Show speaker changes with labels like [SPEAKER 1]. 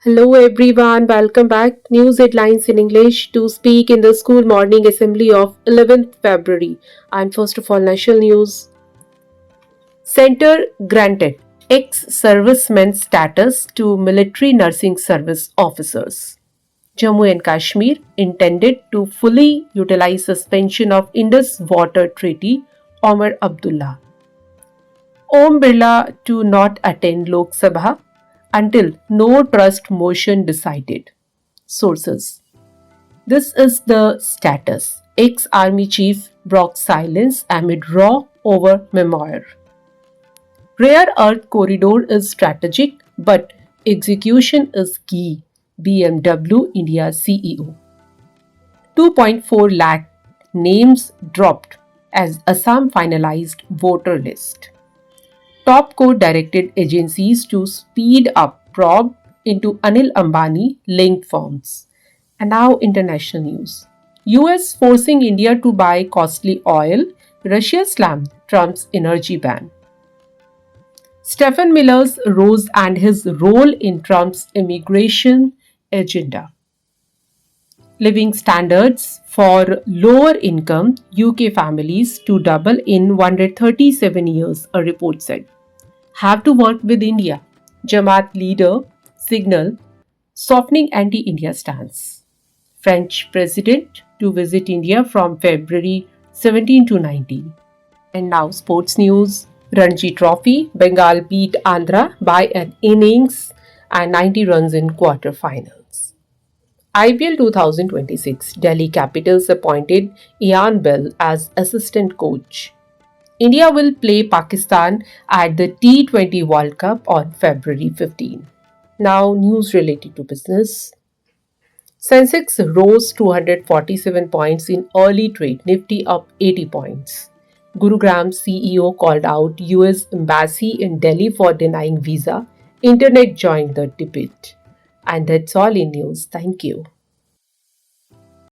[SPEAKER 1] Hello everyone, welcome back. News headlines in English to speak in the school morning assembly of 11th February. And first of all, national news. Center granted ex-servicemen status to military nursing service officers. Jammu and Kashmir intended to fully utilize suspension of Indus Water Treaty. Omar Abdullah. Om Birla to not attend Lok Sabha until no trust motion decided. Sources. This is the status. Ex-Army Chief broke silence amid row over memoir. Rare Earth Corridor is strategic, but execution is key. BMW India CEO. 2.4 lakh names dropped as Assam finalized voter list. Topco directed agencies to speed up probe into Anil Ambani linked firms. And now international news. US forcing India to buy costly oil, Russia slammed Trump's energy ban. Stephen Miller's rose and his role in Trump's immigration agenda. Living standards for lower income UK families to double in 137 years, a report said. Have to work with India. Jamaat leader signal softening anti-India stance. French president to visit India from February 17 to 19. And now sports news. Ranji Trophy, Bengal beat Andhra by an innings and 90 runs in quarter-finals. IPL 2026, Delhi Capitals appointed Ian Bell as assistant coach. India will play Pakistan at the T20 World Cup on February 15. Now, news related to business. Sensex rose 247 points in early trade, Nifty up 80 points. Gurugram CEO called out US Embassy in Delhi for denying visa. Internet joined the debate. And that's all in news. Thank you.